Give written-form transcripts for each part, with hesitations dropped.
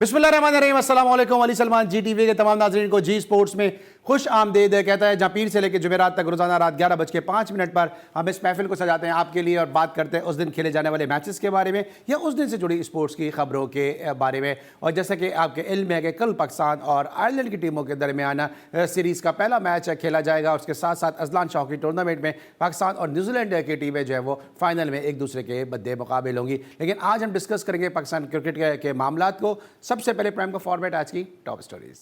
बिस्मिल्लाहिर्रहमानिर्रहीम, अस्सलाम वालेकुम। अली सलमान जी टीवी के तमाम नाज़रीन को जी स्पोर्ट्स में खुश आमदीद कहता है, जहाँ पीर से लेकर जुमेरात तक रोजाना रात 11:05 पर हम इस महफिल को सजाते हैं आपके लिए और बात करते हैं उस दिन खेले जाने वाले मैचेस के बारे में या उस दिन से जुड़ी स्पोर्ट्स की खबरों के बारे में। और जैसा कि आपके इल्म है कि कल पाकिस्तान और आयरलैंड की टीमों के दरमियान सीरीज़ का पहला मैच खेला जाएगा। उसके साथ साथ अजलान शाह की टूर्नामेंट में पाकिस्तान और न्यूजीलैंड की टीमें जो है वो फाइनल में एक दूसरे के बदे मुकाबिल होंगी। लेकिन आज हम डिस्कस करेंगे पाकिस्तान क्रिकेट के मामला को। सबसे पहले प्राइम का फॉर्मेट आज की टॉप स्टोरीज।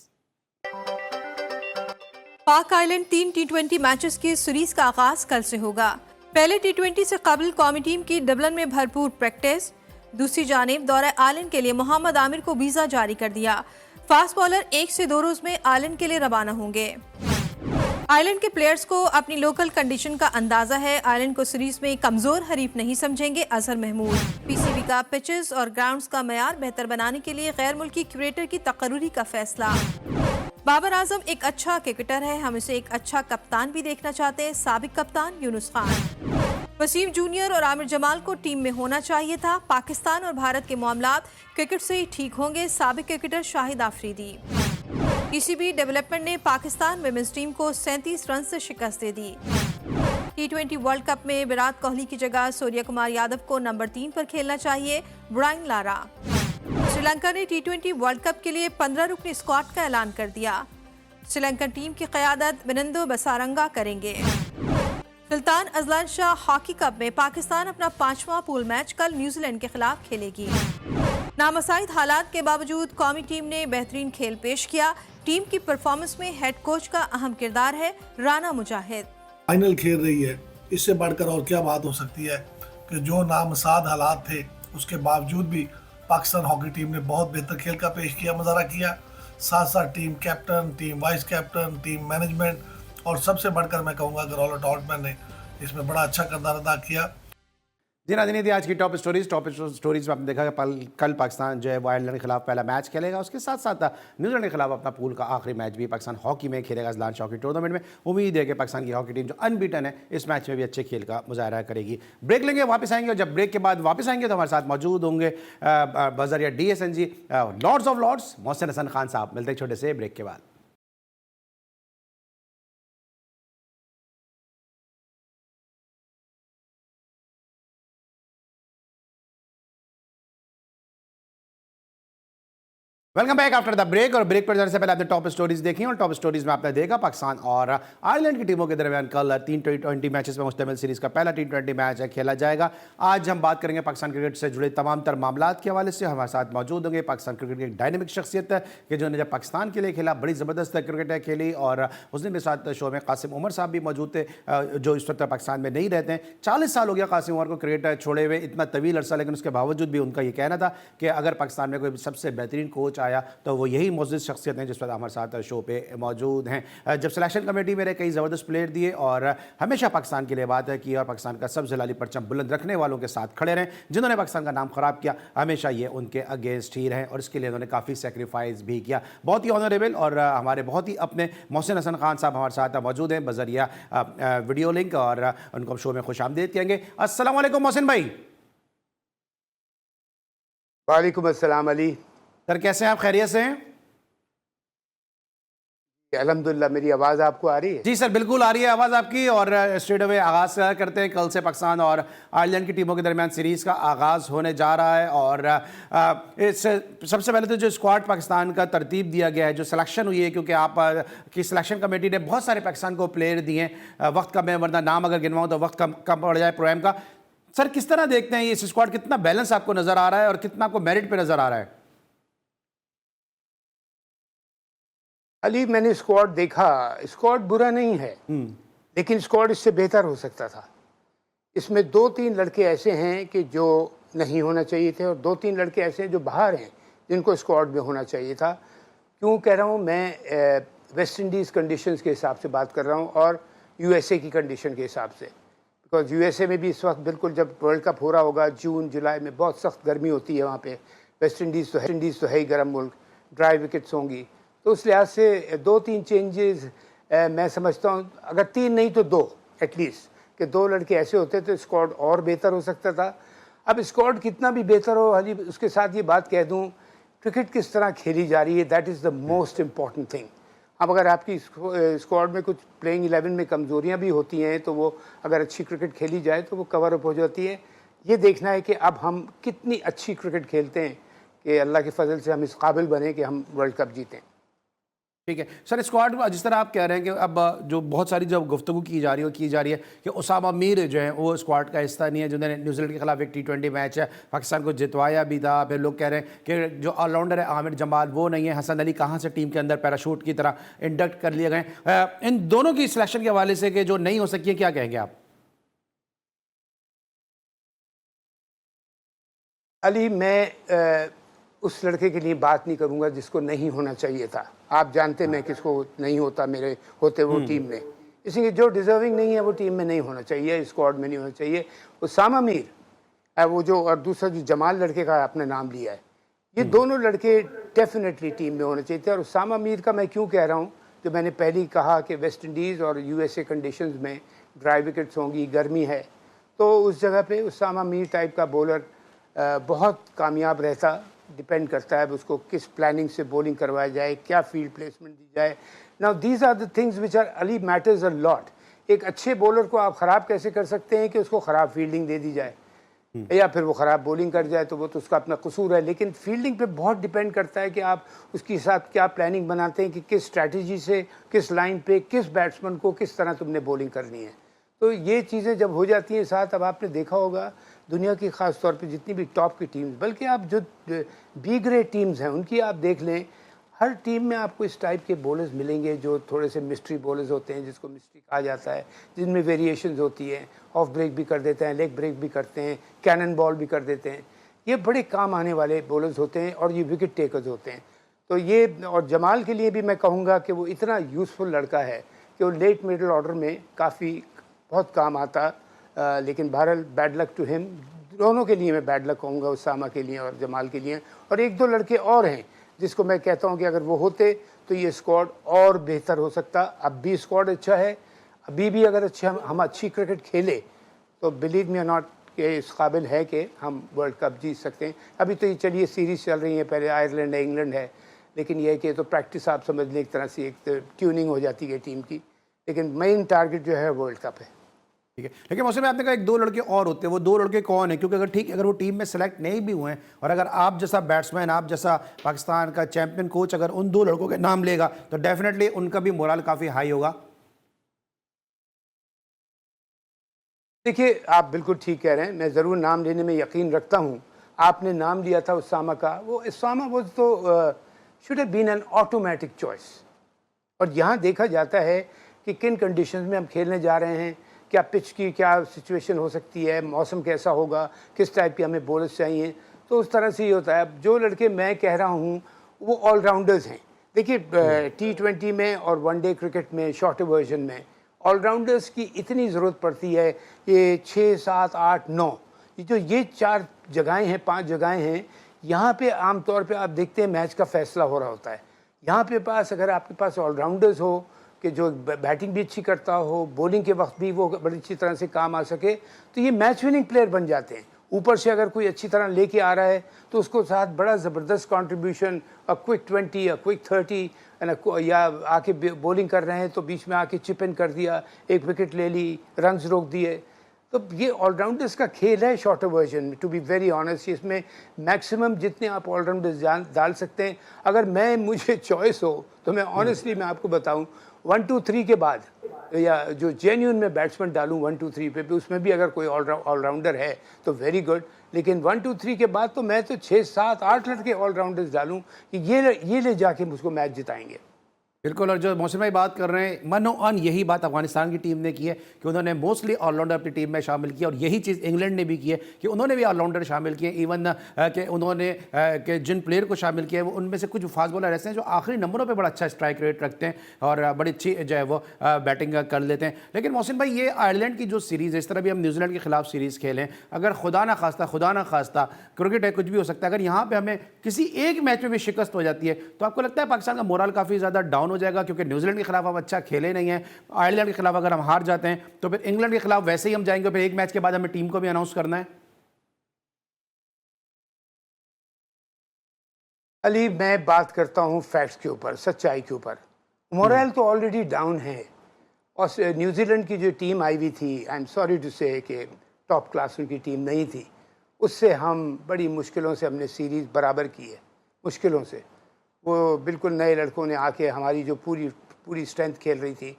पाक आइलैंड 3 T20 मैचेस की सीरीज का आगाज कल से होगा। पहले T20 से कबल कौमी टीम की डबलिन में भरपूर प्रैक्टिस। दूसरी जानिब दौरे आइलैंड के लिए मोहम्मद आमिर को वीजा जारी कर दिया। फास्ट बॉलर 1 से 2 रोज में आइलैंड के लिए रवाना होंगे। आइलैंड के प्लेयर्स को अपनी लोकल कंडीशन का अंदाजा है। आइलैंड को सीरीज में कमजोर हरीफ नहीं समझेंगे अजहर महमूद। पीसीबी का पिचेस और ग्राउंड्स का मयार बेहतर बनाने के लिए गैर मुल्की क्यूरेटर की तकर्रुरी का फैसला। बाबर आजम एक अच्छा क्रिकेटर है, हम इसे एक अच्छा कप्तान भी देखना चाहते हैं। साबिक कप्तान यूनुस खान। वसीम जूनियर और आमिर जमाल को टीम में होना चाहिए था। पाकिस्तान और भारत के मामलात क्रिकेट से ही ठीक होंगे। साबिक cricketer Shahid Afridi. PCB development ने पाकिस्तान विमेंस टीम को 37 रन से शिकस्त दे दी। T20 वर्ल्ड कप में विराट कोहली की जगह सूर्य कुमार यादव को नंबर 3 पर खेलना चाहिए। Brian Lara. श्रीलंका ने T20 वर्ल्ड कप के लिए 15 रुकनी स्क्वाड का ऐलान कर दिया। श्रीलंकन टीम की क़यादत विनंदो बसारंगा करेंगे। Sultan Azlan Shah hockey cup में पाकिस्तान अपना 5वां पूल मैच कल न्यूजीलैंड के खिलाफ खेलेगी। नामसाइद हालात के बावजूद कौमी टीम ने बेहतरीन खेल पेश किया। टीम की परफॉर्मेंस में हेड कोच का अहम किरदार है राना मुजाहिद। फाइनल खेल रही है, इससे बढ़कर और क्या बात हो सकती है कि जो नामसाद हालात थे उसके बावजूद भी पाकिस्तान हॉकी टीम ने बहुत बेहतर खेल का पेश किया, मुजाहरा किया। साथ साथ team captain, team vice captain, team management और सबसे बढ़कर मैं कहूँगा कि रॉबर्ट ऑल्टमैन ने इसमें बड़ा अच्छा किरदार अदा किया। जी नाज़रीन, थी आज की टॉप स्टोरीज में आपने देखा कि कल पाकिस्तान जो है वो आयरलैंड के खिलाफ पहला मैच खेलेगा। उसके साथ साथ न्यूजीलैंड के खिलाफ अपना पूल का आखिरी मैच भी पाकिस्तान हॉकी में खेलेगा अजलान शाह की टूर्नामेंट में। उम्मीद है कि पाकिस्तान की हॉकी टीम जो अनबीटन है इस मैच में भी अच्छे खेल का मुजाहरा करेगी। ब्रेक लेंगे, वापस आएंगे और जब ब्रेक के बाद वापस आएंगे तो हमारे साथ मौजूद होंगे बजरिया DSNG Lords of Lords Mohsin Hasan Khan साहब। मिलते हैं छोटे से ब्रेक के बाद। Welcome back after the break. और ब्रेक पर जाने से पहले आपने टॉप स्टोरीज देखी और टॉप स्टोरीज में आपने देखा पाकिस्तान और आयरलैंड की टीमों के दरमियान कल 3 T20 मैचेस में मुश्तमिल सीरीज का पहला T20 मैच खेला जाएगा। आज हम बात करेंगे पाकिस्तान क्रिकेट से जुड़े तमाम तर मामलात के हवाले से। हमारे साथ मौजूद होंगे पाकिस्तान क्रिकेट की एक डायनेमिक शख्सियत कि जिन्होंने जब पाकिस्तान के लिए खेला बड़ी ज़बरदस्त क्रिकेट खेली। और उस दिन के साथ शो में कासिम उमर साहब भी मौजूद थे जो इस वक्त पाकिस्तान में नहीं रहते हैं। 40 साल हो गया कासिम उमर को क्रिकेट छोड़े हुए, इतना तवील अरसा, लेकिन उसके बावजूद भी उनका ये कहना था कि अगर पाकिस्तान में कोई सबसे बेहतरीन कोच आया तो वो यही मौजूद शख्सियत हैं जिस पर हमारे साथ शो पे मौजूद हैं। जब सिलेक्शन कमेटी मेरे कई ज़बरदस्त प्लेयर दिए और हमेशा पाकिस्तान के लिए बात है की और पाकिस्तान का सब जलाली परचम बुलंद रखने वालों के साथ खड़े रहें। जिन्होंने पाकिस्तान का नाम ख़राब किया हमेशा ये उनके अगेंस्ट ही रहें और इसके लिए उन्होंने काफ़ी सेक्रीफाइस भी किया। बहुत ही ऑनरेबल और हमारे बहुत ही अपने मोहसिन हसन खान साहब हमारे साथ मौजूद हैं बजरिया वीडियो लिंक और उनको हम शो में खुश आमदीद कहेंगे। अस्सलाम वालेकुम मोहसिन भाई। वालेकुम अस्सलाम अली। सर कैसे हैं आप, खैरियत से हैं? अल्हम्दुलिल्लाह। मेरी आवाज़ आपको आ रही है? जी सर बिल्कुल आ रही है आवाज़ आपकी। और स्ट्रेट अवे आगाज़ करते हैं। कल से पाकिस्तान और आयरलैंड की टीमों के दरमियान सीरीज़ का आगाज़ होने जा रहा है। और इस सबसे पहले तो जो स्क्वाड पाकिस्तान का तरतीब दिया गया है, जो सिलेक्शन हुई है, क्योंकि आप की सिलेक्शन कमेटी ने बहुत सारे पाकिस्तान को प्लेयर दिए हैं। वक्त कम है, वरना नाम अगर गिनवाऊँ तो वक्त कम पड़ जाए प्रोग्राम का। सर किस तरह देखते हैं ये स्क्वाड, कितना बैलेंस आपको नज़र आ रहा है और कितना आपको मेरिट पर नज़र आ रहा है? अली, मैंने स्क्वाड देखा, स्क्वाड बुरा नहीं है, लेकिन स्क्वाड इससे बेहतर हो सकता था। इसमें 2-3 लड़के ऐसे हैं कि जो नहीं होना चाहिए थे और 2-3 लड़के ऐसे हैं जो बाहर हैं जिनको स्क्वाड में होना चाहिए था। क्यों कह रहा हूँ मैं? वेस्ट इंडीज़ कंडीशंस के हिसाब से बात कर रहा हूँ और USA की कंडीशन के हिसाब से। बिकॉज USA में भी इस वक्त बिल्कुल जब वर्ल्ड कप हो रहा होगा जून जुलाई में बहुत सख्त गर्मी होती है वहाँ पे। वेस्ट इंडीज़ तो है ही गर्म मुल्क, ड्राई विकेट्स होंगी, तो उस लिहाज से 2-3 चेंजेस मैं समझता हूँ, अगर 3 नहीं तो 2 एटलीस्ट, कि 2 लड़के ऐसे होते तो स्क्वाड और बेहतर हो सकता था। अब स्क्वाड कितना भी बेहतर हो, हाली उसके साथ ये बात कह दूँ, क्रिकेट किस तरह खेली जा रही है, that is the most important thing. अब अगर आपकी स्क्वाड में कुछ प्लेइंग 11 में कमज़ोरियाँ भी होती हैं तो वो अगर अच्छी क्रिकेट खेली जाए तो वो कवर अप हो जाती है। ये देखना है कि अब हम कितनी अच्छी क्रिकेट खेलते हैं कि अल्लाह के फजल से हम इस काबिल बने कि हम वर्ल्ड कप जीतें। ठीक है सर, स्क्वाड जिस तरह आप कह रहे हैं कि अब जो बहुत सारी जब गुफ्तगू की जा रही है कि उसामा मीर जो है वो स्क्वाड का हिस्सा नहीं है, जिन्होंने न्यूजीलैंड के खिलाफ एक T20 मैच है पाकिस्तान को जितवाया भी था। फिर लोग कह रहे हैं कि जो ऑलराउंडर है आमिर जमाल वो नहीं है, हसन अली कहाँ से टीम के अंदर पैराशूट की तरह इंडक्ट कर लिए गए। इन दोनों की सिलेक्शन के हवाले से कि जो नहीं हो सकी है, क्या कहेंगे आप? अली, मैं उस लड़के के लिए बात नहीं करूंगा जिसको नहीं होना चाहिए था। आप जानते मैं किसको नहीं होता मेरे होते वो टीम में, इसलिए जो डिजर्विंग नहीं है वो टीम में नहीं होना चाहिए, स्क्वाड में नहीं होना चाहिए। उसामा मीर वो जो और दूसरा जो जमाल लड़के का आपने नाम लिया है, ये दोनों लड़के डेफिनेटली टीम में होने चाहिए थे। और उसामा मीर का मैं क्यों कह रहा हूँ, जो मैंने पहले ही कहा कि वेस्ट इंडीज़ और USA कंडीशंस में ड्राई विकेट्स होंगी, गर्मी है, तो उस जगह पे उसामा मीर टाइप का बॉलर बहुत कामयाब रहता। डिपेंड करता है उसको किस प्लानिंग से बॉलिंग करवाया जाए, क्या फील्ड प्लेसमेंट दी जाए। Now these are the things which are really matters a lot. एक अच्छे बॉलर को आप ख़राब कैसे कर सकते हैं कि उसको ख़राब फील्डिंग दे दी जाए या फिर वो ख़राब बॉलिंग कर जाए, तो वो तो उसका अपना कसूर है। लेकिन फील्डिंग पे बहुत डिपेंड करता है कि आप उसके साथ क्या प्लानिंग बनाते हैं कि किस स्ट्रैटेजी से, किस लाइन पे, किस बैट्समैन को किस तरह तुमने बॉलिंग करनी है। तो ये चीज़ें जब हो जाती हैं साथ, अब आपने देखा होगा दुनिया की ख़ास तौर पे जितनी भी टॉप की टीम्स, बल्कि आप जो बी ग्रेड टीम्स हैं उनकी आप देख लें, हर टीम में आपको इस टाइप के बॉलर्स मिलेंगे जो थोड़े से मिस्ट्री बॉलर्स होते हैं, जिसको मिस्ट्री कहा जाता है, जिनमें वेरिएशंस होती हैं, ऑफ ब्रेक भी कर देते हैं, लेग ब्रेक भी करते हैं, कैनन बॉल भी कर देते हैं। ये बड़े काम आने वाले बॉलर्स होते हैं और ये विकेट टेकर्स होते हैं। तो ये, और जमाल के लिए भी मैं कहूँगा कि वो इतना यूज़फुल लड़का है कि वो लेट मिडल ऑर्डर में काफ़ी बहुत काम आता। लेकिन बहरहाल बैड लक टू हिम। दोनों के लिए मैं बैड लक कहूँगा, उसामा के लिए और जमाल के लिए। और एक दो लड़के और हैं जिसको मैं कहता हूँ कि अगर वो होते तो ये स्क्वाड और बेहतर हो सकता। अब भी स्क्वाड अच्छा है, अभी भी अगर हम अच्छी क्रिकेट खेले तो बिलीव मी और नॉट के इस काबिल है कि हम वर्ल्ड कप जीत सकते हैं। अभी तो ये चलिए सीरीज़ चल रही है, पहले आयरलैंड है, इंग्लैंड है, लेकिन यह है कि तो प्रैक्टिस आप समझ लें एक तरह से, एक ट्यूनिंग हो जाती है टीम की, लेकिन मेन टारगेट जो है वर्ल्ड कप है। ठीक है, लेकिन मौसम में आपने कहा एक दो लड़के और होते हैं, वो दो लड़के कौन है? क्योंकि अगर वो टीम में सेलेक्ट नहीं भी हुए हैं और अगर आप जैसा बैट्समैन, आप जैसा पाकिस्तान का चैंपियन कोच अगर उन दो लड़कों के नाम लेगा तो डेफिनेटली उनका भी मोरल काफ़ी हाई होगा। देखिए, आप बिल्कुल ठीक कह रहे हैं, मैं ज़रूर नाम लेने में यकीन रखता हूँ। आपने नाम लिया था उसामा का, वो उसामा वो तो should have been an automatic choice. और यहाँ देखा जाता है कि किन कंडीशंस में हम खेलने जा रहे हैं, क्या पिच की क्या सिचुएशन हो सकती है, मौसम कैसा होगा, किस टाइप के हमें बॉलर्स चाहिए, तो उस तरह से ही होता है। अब जो लड़के मैं कह रहा हूँ वो ऑलराउंडर्स हैं। देखिए, T20 में और वनडे क्रिकेट में शॉर्ट वर्जन में ऑलराउंडर्स की इतनी ज़रूरत पड़ती है। ये 6, 7, 8, 9 ये 4 जगहें हैं, 5 जगहें हैं, यहाँ पे आम तौर पे आप देखते हैं मैच का फ़ैसला हो रहा होता है। यहाँ पे अगर आपके पास ऑलराउंडर्स हो कि जो बैटिंग भी अच्छी करता हो, बॉलिंग के वक्त भी वो बड़ी अच्छी तरह से काम आ सके, तो ये मैच विनिंग प्लेयर बन जाते हैं। ऊपर से अगर कोई अच्छी तरह लेके आ रहा है तो उसको साथ बड़ा ज़बरदस्त कंट्रीब्यूशन, क्विक 20 या क्विक 30 या आके बॉलिंग कर रहे हैं तो बीच में आके चिप इन कर दिया, एक विकेट ले ली, रन्स रोक दिए। तो ये ऑलराउंडर्स का खेल है शॉर्टर वर्जन में, टू बी वेरी ऑनेस्ट। इसमें मैक्सिमम जितने आप ऑलराउंडर्स डाल सकते हैं। अगर मुझे चॉइस हो तो मैं ऑनेस्टली मैं आपको बताऊं, 1, 2, 3 के बाद या जो जेन्यून में बैट्समैन डालूं 1, 2, 3 पे भी, उसमें भी अगर कोई ऑलराउंडर है तो वेरी गुड। लेकिन 1, 2, 3 के बाद तो मैं तो 6, 7, 8 लड़के ऑलराउंडर्स डालूं कि ये ले जाके मुझको मैच जिताएंगे। बिल्कुल, और जो मौसम भाई बात कर रहे हैं, मनो अन यही बात अफगानिस्तान की टीम ने की है कि उन्होंने मोस्टली ऑलराउंडर अपनी टीम में शामिल किया, और यही चीज़ इंग्लैंड ने भी की है कि उन्होंने भी ऑलराउंडर शामिल किए। इवन कि उन्होंने कि जिन प्लेयर को शामिल किया है वो उनमें से कुछ फास्ट बॉलर ऐसे हैं जो आखिरी नंबरों पर बड़ा अच्छा स्ट्राइक रेट रखते हैं और बड़ी अच्छी जो है वो बैटिंग कर लेते हैं। लेकिन मौसम भाई, ये आयरलैंड की जो सीरीज़ है, इस तरह भी हम न्यूजीलैंड के खिलाफ सीरीज़ खेलें, अगर खुदा ना खास्ता क्रिकेट है, कुछ भी हो सकता है, अगर यहाँ पर हमें किसी एक मैच में भी शिकस्त हो जाती है तो आपको लगता है पाकिस्तान का मोरल काफ़ी ज़्यादा डाउन हो जाएगा? क्योंकि न्यूजीलैंड के खिलाफ हम अच्छा खेले नहीं है, आयरलैंड के खिलाफ अगर हम हार जाते हैं तो फिर इंग्लैंड के खिलाफ वैसे ही हम जाएंगे, फिर एक मैच के बाद हमें टीम को भी अनाउंस करना है। अली, मैं बात करता हूँ फैक्ट्स के ऊपर, सच्चाई के ऊपर। मोरल तो ऑलरेडी डाउन है। और न्यूजीलैंड की जो टीम आई हुई थी, आई एम सॉरी टू से कि टॉप क्लास उनकी टीम नहीं थी, उससे हम बड़ी मुश्किलों से हमने सीरीज़ बराबर की है, मुश्किलों से। वो बिल्कुल नए लड़कों ने आके हमारी जो पूरी स्ट्रेंथ खेल रही थी,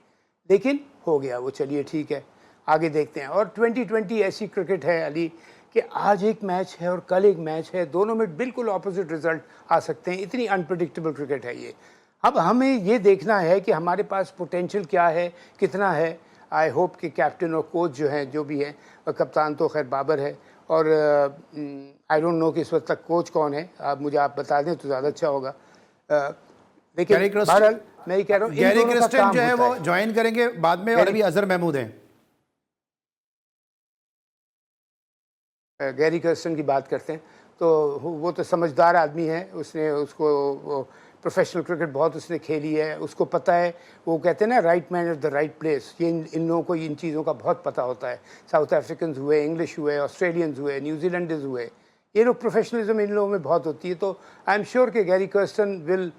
लेकिन हो गया वो। चलिए ठीक है, आगे देखते हैं। और 2020 ऐसी क्रिकेट है अली कि आज एक मैच है और कल एक मैच है, दोनों में बिल्कुल ऑपोजिट रिजल्ट आ सकते हैं। इतनी अनप्रडिक्टेबल क्रिकेट है ये। अब हमें ये देखना है कि हमारे पास पोटेंशियल क्या है, कितना है। आई होप कि कैप्टन और कोच जो हैं, जो भी हैं, कप्तान तो खैर बाबर है, और आई डोंट नो कि इस वक्त तक कोच कौन है। आप बता दें तो ज़्यादा अच्छा होगा। लेकिन बहरहाल मैं ये कह रहा हूँ, गैरी क्रिस्टन जो है वो ज्वाइन करेंगे बाद में, और अभी अजहर महमूद हैं। गैरी कर्स्टन की बात करते हैं तो वो तो समझदार आदमी है। उसको प्रोफेशनल क्रिकेट बहुत उसने खेली है, उसको पता है। वो कहते हैं ना, right man at the right place. ये इन लोगों को इन चीज़ों का बहुत पता होता है। साउथ अफ्रीकन्स हुए, इंग्लिश हुए, ऑस्ट्रेलियंस हुए, न्यूजीलैंडर्स हुए, ये लोग प्रोफेशनलिज्म इन लोगों में बहुत होती है। तो आई एम श्योर कि Gary Kirsten will,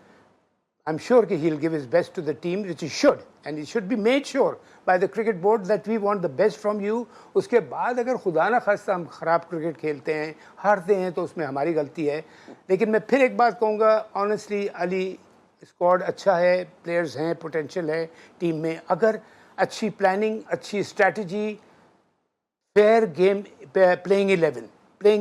I'm sure that he'll give his best to the team, which he should, and it should be made sure by the cricket board that we want the best from you. उसके बाद अगर खुदा ना खास्ता हम ख़राब cricket खेलते हैं, हारते हैं, तो उसमें हमारी गलती है। लेकिन मैं फिर एक बात कहूँगा, ऑनेस्टली अली, स्क्वाड अच्छा है, प्लेयर्स हैं, पोटेंशियल है टीम में। अगर अच्छी प्लानिंग, अच्छी स्ट्रैटेजी, फेयर गेम, प्लेइंग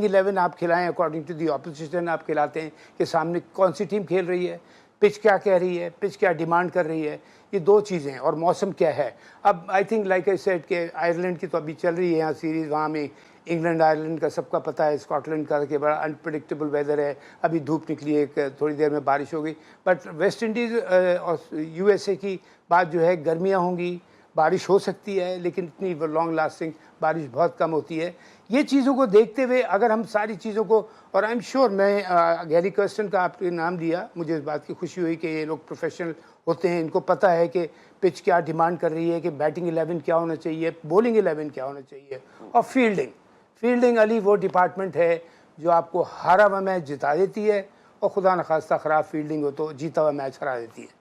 11 आप खिलाएं अकॉर्डिंग टू दी ऑपोजिशन। आप खिलाते हैं कि सामने कौन सी टीम खेल रही है, पिच क्या कह रही है, पिच क्या डिमांड कर रही है, ये दो चीज़ें हैं, और मौसम क्या है। अब I think like I said कि आयरलैंड की तो अभी चल रही है यहाँ सीरीज़, वहाँ में इंग्लैंड आयरलैंड का सबका पता है, स्कॉटलैंड का कि बड़ा अनप्रडिक्टेबल वेदर है। अभी धूप निकली है, थोड़ी देर में बारिश हो गई। बट वेस्ट इंडीज़ और USA की बात जो है, गर्मियाँ होंगी, बारिश हो सकती है, लेकिन इतनी लॉन्ग लास्टिंग बारिश बहुत कम होती है। ये चीज़ों को देखते हुए अगर हम सारी चीज़ों को, और आई एम श्योर, मैं गैरी कर्स्टन का आपने नाम दिया, मुझे इस बात की खुशी हुई कि ये लोग प्रोफेशनल होते हैं, इनको पता है कि पिच क्या डिमांड कर रही है, कि बैटिंग 11 क्या होना चाहिए, बॉलिंग 11 क्या होना चाहिए, और फील्डिंग अली वो डिपार्टमेंट है जो आपको हारा हुआ मैच जिता देती है, और खुदा न खास्ता ख़राब फील्डिंग हो तो जीता हुआ मैच हरा देती है।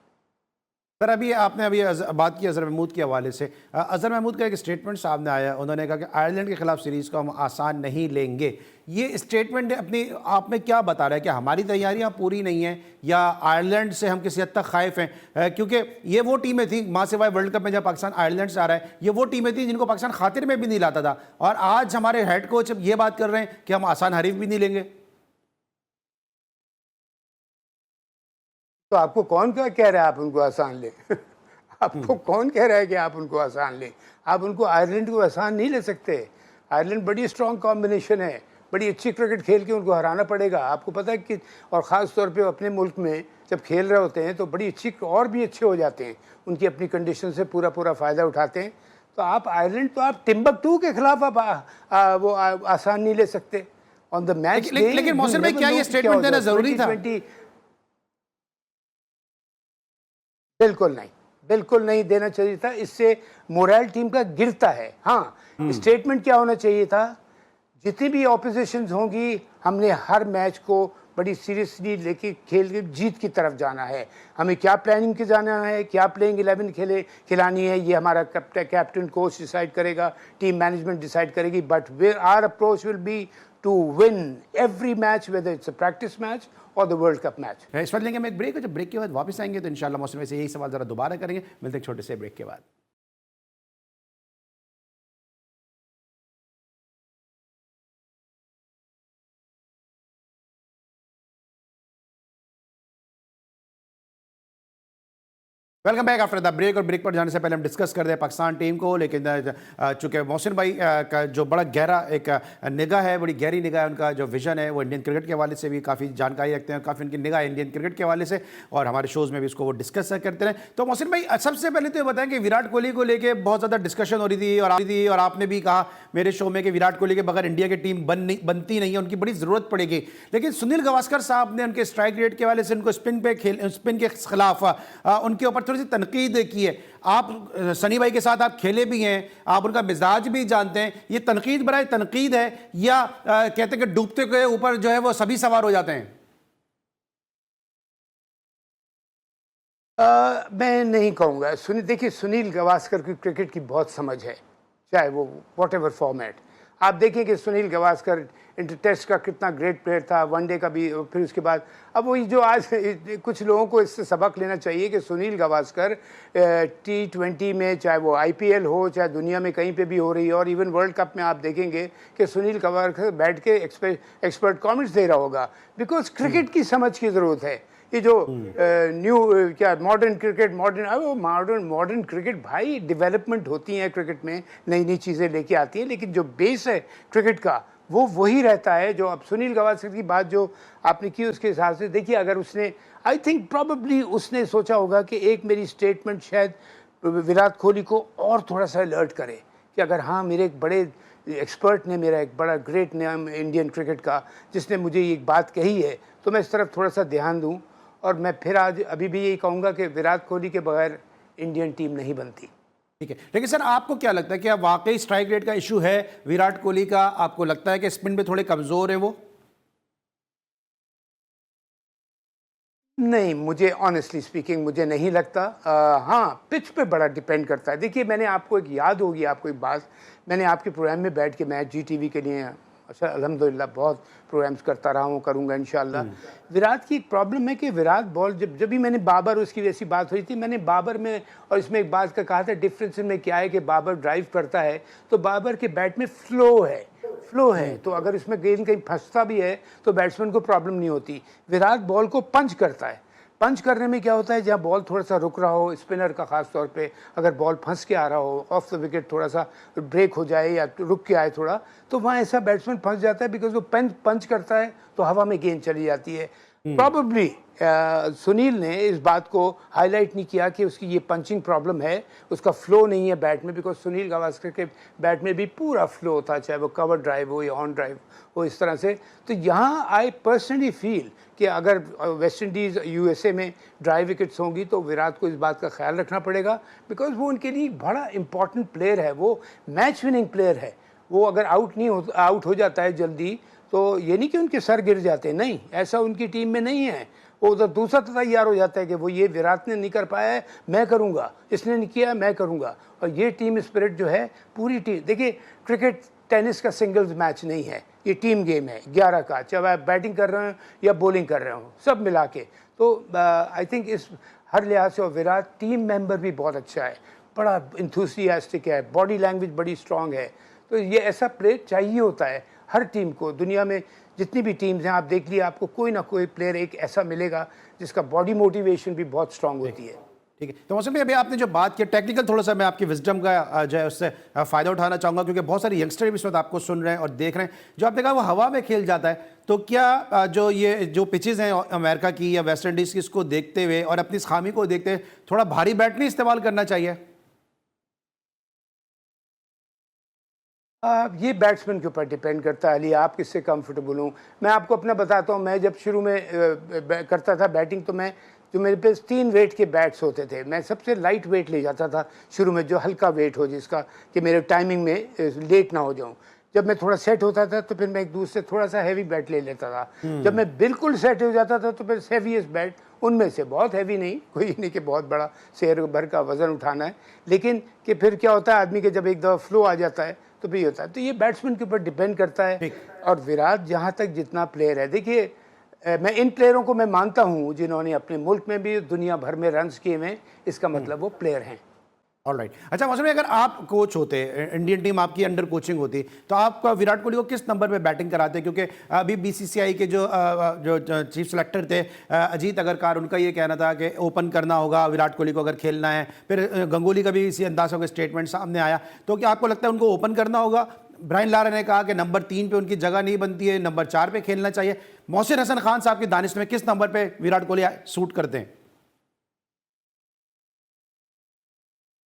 सर, आपने बात की अजहर महमूद के हवाले से। अजहर महमूद का एक स्टेटमेंट सामने आया, उन्होंने कहा कि आयरलैंड के खिलाफ सीरीज़ को हम आसान नहीं लेंगे। ये स्टेटमेंट अपनी आप में क्या बता रहा है कि हमारी तैयारियां पूरी नहीं हैं, या आयरलैंड से हम किसी हद तक खाइफ हैं? क्योंकि ये वो टीमें थी, माँ सिवाय वर्ल्ड कप में जब पाकिस्तान आयरलैंड से आ रहा है, ये वो टीमें थी जिनको पाकिस्तान खातिर में भी नहीं लाता था, और आज हमारे हेड कोच ये बात कर रहे हैं कि हम आसान हरीफ भी नहीं लेंगे। तो आपको कौन क्या कह रहा है आप उनको आसान लें? आपको कौन कह रहा है कि आप उनको आसान लें? आप उनको आयरलैंड को आसान नहीं ले सकते। आयरलैंड बड़ी स्ट्रॉन्ग कॉम्बिनेशन है, बड़ी अच्छी क्रिकेट खेल के उनको हराना पड़ेगा। आपको पता है कि, और ख़ास तौर पे अपने मुल्क में जब खेल रहे होते हैं तो बड़ी अच्छी, और भी अच्छे हो जाते हैं, उनकी अपनी कंडीशन से पूरा फ़ायदा उठाते हैं। तो आप आयरलैंड, तो आप टिम्बकटू के खिलाफ आप वो आसान नहीं ले सकते ऑन द मैच। लेकिन मोहसिन भाई, क्या ये स्टेटमेंट देना ज़रूरी था? बिल्कुल नहीं देना चाहिए था। इससे मोरल टीम का गिरता है। हाँ, स्टेटमेंट क्या होना चाहिए था, जितनी भी ऑपोजिशंस होंगी, हमने हर मैच को बड़ी सीरियसली लेके खेल के जीत की तरफ जाना है। हमें क्या प्लानिंग के जाना है, क्या प्लेइंग 11 खिलानी है, ये हमारा कैप्टन कोच डिसाइड करेगा, टीम मैनेजमेंट डिसाइड करेगी। But our approach will be to win every match, whether it's a practice match और द वर्ल्ड कप मैच। इस वक्त लेंगे हम एक ब्रेक, और जब ब्रेक के बाद वापस आएंगे तो इंशाल्लाह मौसम में से यही सवाल ज़रा दोबारा करेंगे। मिलते हैं छोटे से ब्रेक के बाद। Welcome back after the break. और ब्रेक पर जाने से पहले हम डिस्कस कर दें पाकिस्तान टीम को, लेकिन चूँकि मोहसिन भाई का जो बड़ा गहरा एक निगाह है, बड़ी गहरी निगाह है, उनका जो विजन है वो इंडियन क्रिकेट के हवाले से भी काफ़ी जानकारी रखते हैं, काफ़ी उनकी निगाह है इंडियन क्रिकेट के हवाले से, और हमारे शोज़ में भी इसको वो डिस्कस करते हैं। तो मोहसिन भाई, सबसे पहले तो ये बताएं कि विराट कोहली को लेकर बहुत ज़्यादा डिस्कशन हो रही थी, और आपने भी कहा मेरे शो में कि विराट कोहली के बगैर इंडिया की टीम बनती नहीं है, उनकी बड़ी ज़रूरत पड़ेगी। लेकिन सुनील गावस्कर साहब ने उनके स्ट्राइक रेट के हवाले से, उनको स्पिन के खिलाफ उनके ऊपर थोड़ी सी तनकीद की है। आप सनी भाई के साथ आप खेले भी हैं, आप उनका मिजाज भी जानते हैं। ये तनकीद बराए तनकीद है, या कहते हैं कि डूबते के ऊपर जो है वो सभी सवार हो जाते हैं? मैं नहीं कहूँगा। देखिए, सुनील गावस्कर की क्रिकेट की बहुत समझ है, चाहे वो वॉट एवर फॉर्मेट। आप देखें कि सुनील गावस्कर इंटर टेस्ट का कितना ग्रेट प्लेयर था, वनडे का भी, फिर उसके बाद अब वही जो आज कुछ लोगों को इससे सबक लेना चाहिए कि सुनील गावस्कर T20 में, चाहे वो IPL हो, चाहे दुनिया में कहीं पे भी हो रही है, और इवन वर्ल्ड कप में आप देखेंगे कि सुनील गावस्कर बैठ के एक्सपर्ट कमेंट्स दे रहा होगा, बिकॉज क्रिकेट की समझ की ज़रूरत है। ये जो न्यू क्या मॉडर्न क्रिकेट, मॉडर्न क्रिकेट भाई, डेवलपमेंट होती है क्रिकेट में, नई नई चीज़ें लेके आती हैं, लेकिन जो बेस है क्रिकेट का वो वही रहता है। जो अब सुनील गावस्कर की बात जो आपने की, उसके हिसाब से देखिए, अगर उसने, आई थिंक प्रॉबेबली उसने सोचा होगा कि एक मेरी स्टेटमेंट शायद विराट कोहली को और थोड़ा सा अलर्ट करे कि अगर हाँ, मेरे एक बड़े एक्सपर्ट ने, मेरा एक बड़ा ग्रेट नाम इंडियन क्रिकेट का, जिसने मुझे ये बात कही है, तो मैं इस तरफ थोड़ा सा ध्यान दूँ। और मैं फिर आज अभी भी यही कहूँगा कि विराट कोहली के बगैर इंडियन टीम नहीं बनती। ठीक है, लेकिन सर आपको क्या लगता है कि अब वाकई स्ट्राइक रेट का इशू है विराट कोहली का? आपको लगता है कि स्पिन पे थोड़े कमजोर है वो? नहीं, मुझे ऑनेस्टली स्पीकिंग मुझे नहीं लगता। हाँ, पिच पे बड़ा डिपेंड करता है। देखिए, मैंने आपको एक याद होगी आपको एक बात, मैंने आपके प्रोग्राम में बैठ के, मैं GTV के लिए अच्छा अल्हम्दुलिल्लाह बहुत प्रोग्राम्स करता रहा हूँ, करूँगा इंशाल्लाह। विराट की एक प्रॉब्लम है कि विराट बॉल, जब भी मैंने बाबर, उसकी वैसी बात हुई थी, मैंने बाबर में और इसमें एक बात का कहा था, डिफरेंस इनमें क्या है कि बाबर ड्राइव करता है तो बाबर के बैट में फ्लो है, तो अगर इसमें गेंद कहीं फंसता भी है तो बैट्समैन को प्रॉब्लम नहीं होती। विराट बॉल को पंच करता है। पंच करने में क्या होता है, जहाँ बॉल थोड़ा सा रुक रहा हो, स्पिनर का खास तौर पे अगर बॉल फंस के आ रहा हो, ऑफ द विकेट थोड़ा सा ब्रेक हो जाए या रुक के आए थोड़ा, तो वहाँ ऐसा बैट्समैन फंस जाता है, बिकॉज वो पंच करता है तो हवा में गेंद चली जाती है। प्रॉबेबली सुनील ने इस बात को हाईलाइट नहीं किया कि उसकी ये पंचिंग प्रॉब्लम है, उसका फ्लो नहीं है बैट में, बिकॉज सुनील गावस्कर के बैट में भी पूरा फ्लो होता है, चाहे वो कवर ड्राइव हो या ऑन ड्राइव हो, इस तरह से। तो यहाँ आई पर्सनली फील कि अगर वेस्ट इंडीज़ USA में ड्राइव विकेट्स होंगी तो विराट को इस बात का ख्याल रखना पड़ेगा, बिकॉज वो उनके लिए बड़ा इंपॉर्टेंट प्लेयर है, वो मैच विनिंग प्लेयर है। वो अगर आउट हो जाता है जल्दी, तो ये नहीं कि उनके सर गिर जाते, नहीं, ऐसा उनकी टीम में नहीं है। वो उधर दूसरा तो तैयार हो जाता है कि वो, ये विराट ने नहीं कर पाया है, मैं करूँगा, इसने नहीं किया, मैं करूँगा। और ये टीम स्पिरिट जो है, पूरी टीम, देखिए क्रिकेट टेनिस का सिंगल्स मैच नहीं है, ये टीम गेम है 11 का, चाहे आप बैटिंग कर रहे हो या बॉलिंग कर रहे हो, सब मिला के। तो आई थिंक इस हर लिहाज से, और विराट टीम मेंबर भी बहुत अच्छा है, बड़ा इंथुसियास्टिक है, बॉडी लैंग्वेज बड़ी स्ट्रांग है। तो ये ऐसा प्लेयर चाहिए होता है हर टीम को। दुनिया में जितनी भी टीम्स हैं, आप देख लिए, आपको कोई ना कोई प्लेयर एक ऐसा मिलेगा जिसका बॉडी मोटिवेशन भी बहुत स्ट्रांग होती है। ठीक है, तो मौसम भाई, अभी आपने जो बात की टेक्निकल, थोड़ा सा मैं आपकी विजडम का जो है उससे फ़ायदा उठाना चाहूँगा, क्योंकि बहुत सारे यंगस्टर भी इस वक्त आपको सुन रहे हैं और देख रहे हैं। जो आपने कहा वो हवा में खेल जाता है, तो क्या जो पिचेज़ हैं अमेरिका की या वेस्ट इंडीज़ की, इसको देखते हुए और अपनी इस खामी को देखते हुए थोड़ा भारी बैट नहीं इस्तेमाल करना चाहिए? ये बैट्समैन के ऊपर डिपेंड करता है अली, आप किससे कंफर्टेबल हूँ। मैं आपको अपना बताता हूँ, मैं जब शुरू में करता था बैटिंग, तो मैं, जो मेरे पास 3 वेट के बैट्स होते थे, मैं सबसे लाइट वेट ले जाता था शुरू में, जो हल्का वेट हो, जिसका कि मेरे टाइमिंग में लेट ना हो जाऊँ। जब मैं थोड़ा सेट होता था तो फिर मैं एक दूसरे थोड़ा सा हैवी बैट ले लेता था। जब मैं बिल्कुल सेट हो जाता था तो फिर हैवीएस्ट बैट, उनमें से बहुत हैवी नहीं, कोई नहीं कि बहुत बड़ा शेर भर का वज़न उठाना है, लेकिन कि फिर क्या होता है, आदमी के जब एक दफ़ा फ्लो आ जाता है तो भी होता है। तो ये बैट्समैन के ऊपर डिपेंड करता है। और विराट जहाँ तक जितना प्लेयर है, देखिए मैं इन प्लेयरों को मैं मानता हूँ जिन्होंने अपने मुल्क में भी दुनिया भर में रन्स किए हैं, इसका मतलब वो प्लेयर हैं। ऑलराइट, अच्छा मौसम, अगर आप कोच होते, इंडियन टीम आपकी अंडर कोचिंग होती, तो आप विराट कोहली को किस नंबर पे बैटिंग कराते? क्योंकि अभी BCCI के जो चीफ सेलेक्टर थे अजीत अगरकर, उनका ये कहना था कि ओपन करना होगा विराट कोहली को अगर खेलना है। फिर गंगुली का भी इसी अंदाज का स्टेटमेंट सामने आया। तो क्या आपको लगता है उनको ओपन करना होगा? ब्रायन लारा ने कहा कि नंबर 3 पे उनकी जगह नहीं बनती है, नंबर 4 पे खेलना चाहिए। मोहसिन हसन खान साहब की दानिश में किस नंबर पे विराट कोहली सूट करते हैं?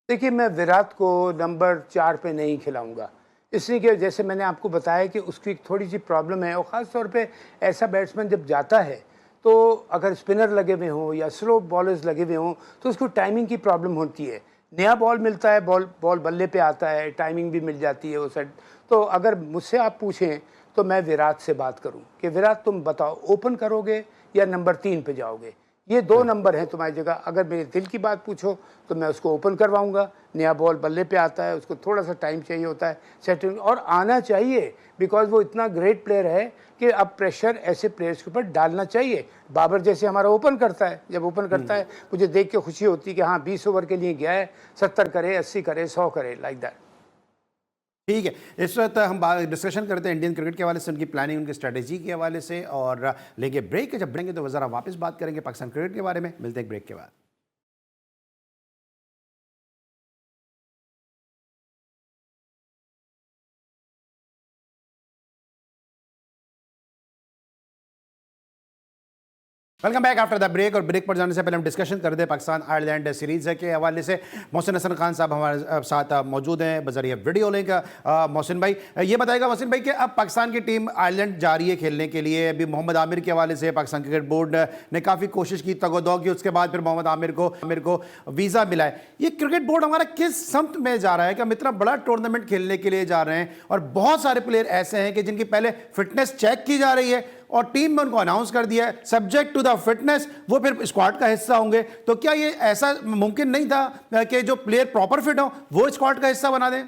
देखिए, मैं विराट को नंबर 4 पे नहीं खिलाऊंगा, इसलिए कि जैसे मैंने आपको बताया कि उसकी थोड़ी सी प्रॉब्लम है, और ख़ास तौर पे ऐसा बैट्समैन जब जाता है तो अगर स्पिनर लगे हुए हों या स्लो बॉलर्स लगे हुए हों तो उसको टाइमिंग की प्रॉब्लम होती है। नया बॉल मिलता है, बॉल बल्ले पे आता है, टाइमिंग भी मिल जाती है वो सेट। तो अगर मुझसे आप पूछें तो मैं विराट से बात करूं कि विराट तुम बताओ, ओपन करोगे या नंबर 3 पे जाओगे? ये 2 नंबर हैं तुम्हारी जगह। अगर मेरे दिल की बात पूछो तो मैं उसको ओपन करवाऊंगा। नया बॉल बल्ले पे आता है, उसको थोड़ा सा टाइम चाहिए होता है सेटिंग, और आना चाहिए बिकॉज वो इतना ग्रेट प्लेयर है कि अब प्रेशर ऐसे प्लेयर्स के ऊपर डालना चाहिए। बाबर जैसे हमारा ओपन करता है, जब ओपन करता है मुझे देख के खुशी होती है कि हाँ 20 ओवर के लिए गया है, 70 करे, 80 करे, 100 करे, लाइक दैट। ठीक है, इस वक्त हम डिस्कशन करते हैं इंडियन क्रिकेट के हवाले से, उनकी प्लानिंग, उनकी स्ट्रेटेजी के हवाले से, और लेंगे ब्रेक। जब बढ़ेंगे तो ज़रा वापस बात करेंगे पाकिस्तान क्रिकेट के बारे में। मिलते हैं ब्रेक के बाद। Welcome back after the break. और ब्रेक पर जाने से पहले हम डिस्कशन कर दे पाकिस्तान आयरलैंड सीरीज़ के हवाले से। मोहसिन हसन खान साहब हमारे साथ मौजूद हैं बजरिए वीडियो लिंक। मोहसिन भाई ये बताएगा मोहसिन भाई कि अब पाकिस्तान की टीम आयरलैंड जा रही है खेलने के लिए। अभी मोहम्मद आमिर के हवाले से पाकिस्तान क्रिकेट बोर्ड ने काफ़ी कोशिश की, तगोदौ की, उसके बाद फिर मोहम्मद आमिर को वीज़ा मिला है। ये क्रिकेट बोर्ड हमारा किस सम्त में जा रहा है कि हम इतना बड़ा टूर्नामेंट खेलने के लिए जा रहे हैं और बहुत सारे प्लेयर ऐसे हैं कि जिनकी पहले फिटनेस चेक की जा रही है और टीम में उनको अनाउंस कर दिया है सब्जेक्ट टू द फिटनेस, वो फिर स्क्वाड का हिस्सा होंगे। तो क्या ये ऐसा मुमकिन नहीं था कि जो प्लेयर प्रॉपर फिट हो वो स्क्वाड का हिस्सा बना दें?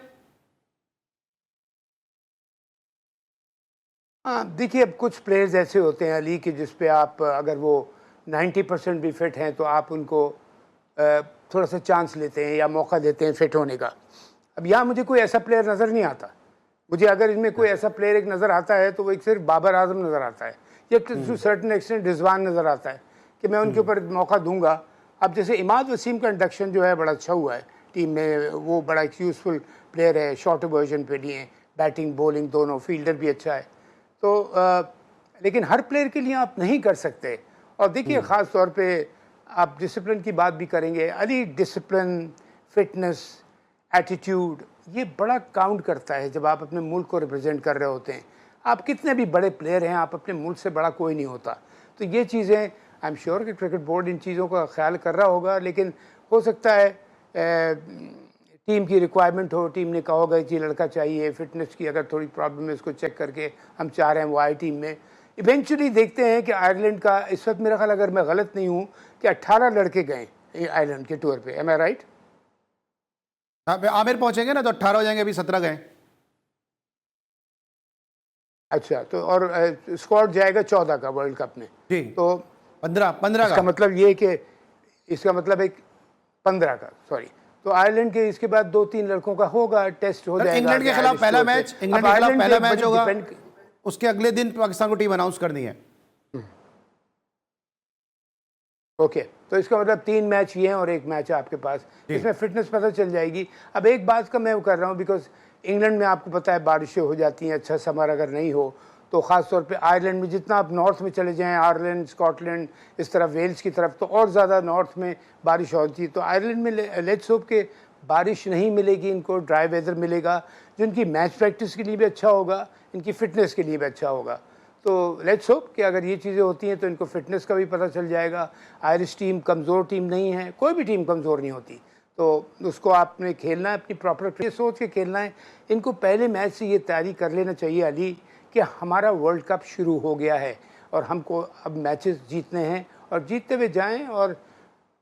हाँ देखिए, अब कुछ प्लेयर्स ऐसे होते हैं अली कि जिस पे आप अगर वो 90% भी फिट हैं तो आप उनको थोड़ा सा चांस लेते हैं या मौका देते हैं फिट होने का। अब यहाँ मुझे कोई ऐसा प्लेयर नज़र नहीं आता। मुझे अगर इनमें कोई ऐसा प्लेयर एक नज़र आता है तो वो एक सिर्फ बाबर आजम नज़र आता है या टू सर्टन एक्सटेंट रिजवान नज़र आता है कि मैं उनके ऊपर मौका दूंगा। अब जैसे इमाद वसीम का इंडक्शन जो है बड़ा अच्छा हुआ है टीम में, वो बड़ा एक यूज़फुल प्लेयर है, शॉर्ट वर्जन पे लिए, बैटिंग बॉलिंग दोनों, फील्डर भी अच्छा है। तो लेकिन हर प्लेयर के लिए आप नहीं कर सकते। और देखिए ख़ास तौर पे आप डिसिप्लिन की बात भी करेंगे अली, डिसिप्लिन, फिटनेस, एटीट्यूड, ये बड़ा काउंट करता है जब आप अपने मुल्क को रिप्रेजेंट कर रहे होते हैं। आप कितने भी बड़े प्लेयर हैं, आप अपने मुल्क से बड़ा कोई नहीं होता। तो ये चीज़ें आई एम श्योर कि क्रिकेट बोर्ड इन चीज़ों का ख्याल कर रहा होगा, लेकिन हो सकता है टीम की रिक्वायरमेंट हो, टीम ने कहा होगा कि लड़का चाहिए, फिटनेस की अगर थोड़ी प्रॉब्लम है उसको चेक करके हम चाह रहे हैं वो आए टीम में। इवेंचुअली देखते हैं कि आयरलैंड का इस वक्त मेरा ख्याल, अगर मैं गलत नहीं हूँ, कि 18 लड़के गए आयरलैंड के टूर पे। एम आई राइट? आमिर पहुंचेंगे ना तो 18 हो जाएंगे, अभी 17 गए। अच्छा, तो और स्क्वाड जाएगा 14 का वर्ल्ड कप में। जी, तो 15 इसका का मतलब ये कि इसका मतलब एक 15 का, सॉरी। तो आयरलैंड के इसके बाद 2-3 लड़कों का होगा, टेस्ट हो जाएगा। इंग्लैंड के खिलाफ पहला मैच, इंग्लैंड के खिलाफ पहला मैच होगा, उसके अगले दिन पाकिस्तान को टीम अनाउंस करनी है। ओके, तो इसका मतलब 3 मैच ये हैं और 1 मैच है आपके पास, इसमें फिटनेस पता चल जाएगी। अब एक बात का मैं वो कर रहा हूँ, बिकॉज इंग्लैंड में आपको पता है बारिशें हो जाती हैं, अच्छा समर अगर नहीं हो तो ख़ास तौर पे आयरलैंड में, जितना आप नॉर्थ में चले जाएं, आयरलैंड, स्कॉटलैंड, इस तरफ वेल्स की तरफ, तो और ज़्यादा नॉर्थ में बारिश होती है। तो आयरलैंड में लेट्स होप के बारिश नहीं मिलेगी, इनको ड्राई वेदर मिलेगा, जो इनकी मैच प्रैक्टिस के लिए भी अच्छा होगा, इनकी फ़िटनेस के लिए भी अच्छा होगा। तो लेट्स होप कि अगर ये चीज़ें होती हैं तो इनको फिटनेस का भी पता चल जाएगा। आयरिश टीम कमज़ोर टीम नहीं है, कोई भी टीम कमज़ोर नहीं होती, तो उसको आपने खेलना है, अपनी प्रॉपर सोच के खेलना है। इनको पहले मैच से ये तैयारी कर लेना चाहिए अली कि हमारा वर्ल्ड कप शुरू हो गया है और हमको अब मैचेस जीतने हैं और जीतते हुए जाएं। और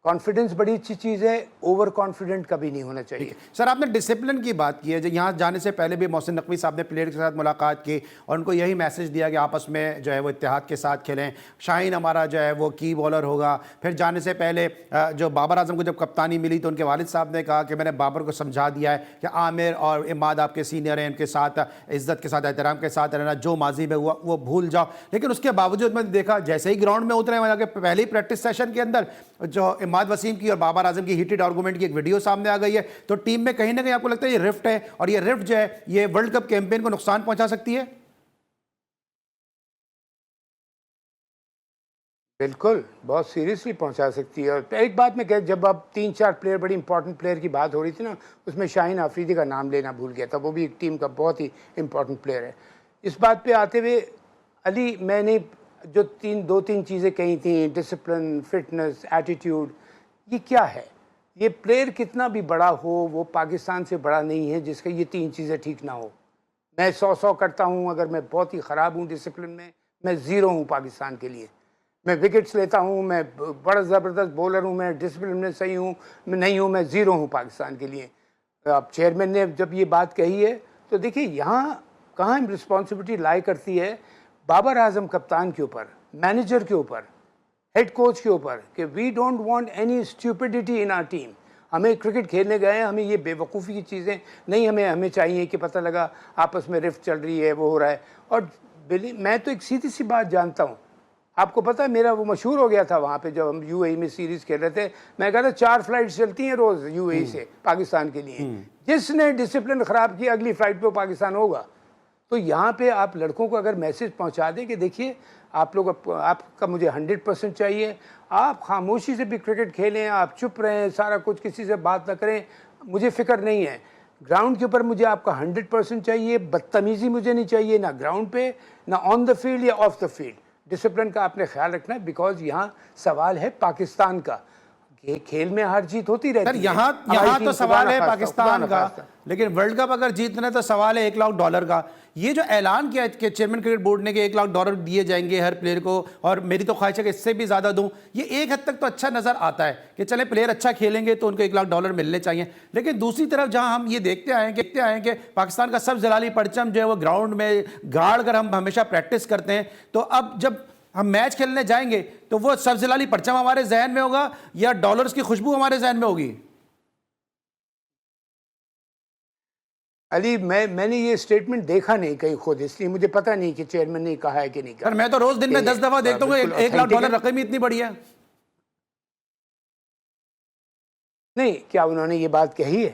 कॉन्फिडेंस बड़ी अच्छी चीज़ है, ओवर कॉन्फिडेंट कभी नहीं होना चाहिए। सर, आपने डिसिप्लिन की बात की है। जो यहाँ जाने से पहले भी मोहसिन नकवी साहब ने प्लेयर के साथ मुलाकात की और उनको यही मैसेज दिया कि आपस में जो है वो इत्तेहाद के साथ खेलें। शाहीन हमारा जो है वो की बॉलर होगा। फिर जाने से पहले जो बाबर आजम को जब कप्तानी मिली तो उनके वालिद साहब ने कहा कि मैंने बाबर को समझा दिया है कि आमिर और इमाद आपके सीनियर हैं, उनके साथ इज़्ज़त के साथ, एहतराम के साथ रहना, जो माजी में हुआ वो भूल जाओ। लेकिन उसके बावजूद मैंने देखा जैसे ही ग्राउंड में उतरे, वहाँ के पहले ही प्रैक्टिस सेशन के अंदर जो इमाद वसीम की और बाबर आजम की हीटेड आर्गुमेंट की एक वीडियो सामने आ गई है। तो टीम में कहीं ना कहीं आपको लगता है ये रिफ्ट है और ये रिफ्ट जो है ये वर्ल्ड कप कैंपेन को नुकसान पहुंचा सकती है? बिल्कुल, बहुत सीरियसली पहुंचा सकती है। और एक बात मैं कह, जब अब 3-4 प्लेयर, बड़ी इंपॉर्टेंट प्लेयर की बात हो रही थी ना, उसमें शाहीन आफरीदी का नाम लेना भूल गया था, वो भी एक टीम का बहुत ही इंपॉर्टेंट प्लेयर है। इस बात पे आते हुए अली, मैंने जो 2-3 चीज़ें कही थी, डिसिप्लिन, फिटनेस, एटीट्यूड, ये क्या है? ये प्लेयर कितना भी बड़ा हो, वो पाकिस्तान से बड़ा नहीं है जिसका ये 3 चीज़ें ठीक ना हो। मैं 100 करता हूँ, अगर मैं बहुत ही ख़राब हूँ डिसिप्लिन में, मैं ज़ीरो हूँ पाकिस्तान के लिए। मैं विकेट्स लेता हूँ, मैं बड़ा ज़बरदस्त बॉलर हूँ, मैं डिसिप्लिन में सही हूँ, मैं नहीं हूँ, मैं ज़ीरो हूँ पाकिस्तान के लिए। अब चेयरमैन ने जब ये बात कही है तो देखिए यहाँ कहाँ रिस्पॉन्सिबिलिटी लाई करती है बाबर आजम कप्तान के ऊपर, मैनेजर के ऊपर, हेड कोच के ऊपर, कि we don't want any stupidity in our team. हमें क्रिकेट खेलने गए हैं, हमें ये बेवकूफ़ी की चीज़ें नहीं, हमें चाहिए कि पता लगा आपस में रिफ्ट चल रही है, वो हो रहा है। और मैं तो एक सीधी सी बात जानता हूँ, आपको पता है मेरा वो मशहूर हो गया था वहाँ पे जब हम यूएई में सीरीज़ खेल रहे थे। मैं कहता 4 फ्लाइट्स चलती हैं रोज़ यूएई से पाकिस्तान के लिए, जिसने डिसिप्लिन ख़राब किया अगली फ़्लाइट पे पाकिस्तान होगा। तो यहाँ पे आप लड़कों को अगर मैसेज पहुँचा दें कि देखिए आप लोग, आपका मुझे 100% चाहिए, आप खामोशी से भी क्रिकेट खेलें, आप चुप रहें, सारा कुछ किसी से बात ना करें, मुझे फ़िक्र नहीं है। ग्राउंड के ऊपर मुझे आपका 100% चाहिए, बदतमीज़ी मुझे नहीं चाहिए, ना ग्राउंड पे, ना ऑन द फील्ड या ऑफ द फील्ड। डिसिप्लिन का आपने ख्याल रखना है, बिकॉज यहाँ सवाल है पाकिस्तान का। खेल में हार जीत होती रहती है। यहाँ तो सवाल है पाकिस्तान का, लेकिन वर्ल्ड कप अगर जीतना है तो सवाल है $1 लाख का। ये जो ऐलान किया कि चेयरमैन क्रिकेट बोर्ड ने कि $1 लाख दिए जाएंगे हर प्लेयर को, और मेरी तो ख्वाहिश है कि इससे भी ज़्यादा दूं, ये एक हद तक तो अच्छा नज़र आता है कि चले प्लेयर अच्छा खेलेंगे तो उनको $1 लाख मिलने चाहिए। लेकिन दूसरी तरफ जहां हम ये देखते आए कि पाकिस्तान का सब जलाली परचम जो है वो ग्राउंड में गाड़ कर हम हमेशा प्रैक्टिस करते हैं, तो अब जब हम मैच खेलने जाएंगे तो वो सब जलाली परचम हमारे जहन में होगा या डॉलर्स की खुशबू हमारे जहन में होगी? अली, मैंने ये स्टेटमेंट देखा नहीं कहीं खुद, इसलिए मुझे पता नहीं कि चेयरमैन ने कहा है कि नहीं कहा। सर मैं तो रोज दिन में 10 दफा देखता हूँ $1 लाख रकम ही इतनी बड़ी है। नहीं, क्या उन्होंने ये बात कही है?